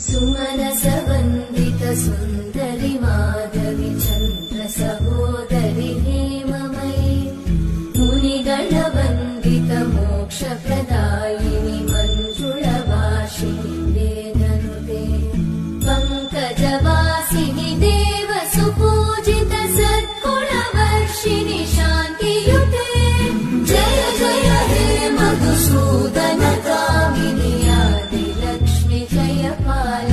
सुमनसवन्दित सुन्दरि माधवि चन्द्र सहोदरि हेममयि मुनिगणवन्दित मोक्षप्रदायिनि मञ्जुळवासिनि वेदनुते पङ्कजवासिनि देव सुपूजित सद्गुणवर्षिणि शान्तियुते जय जय हे मधुसूदन कामिनि आदिलक्ष्मि जय पाल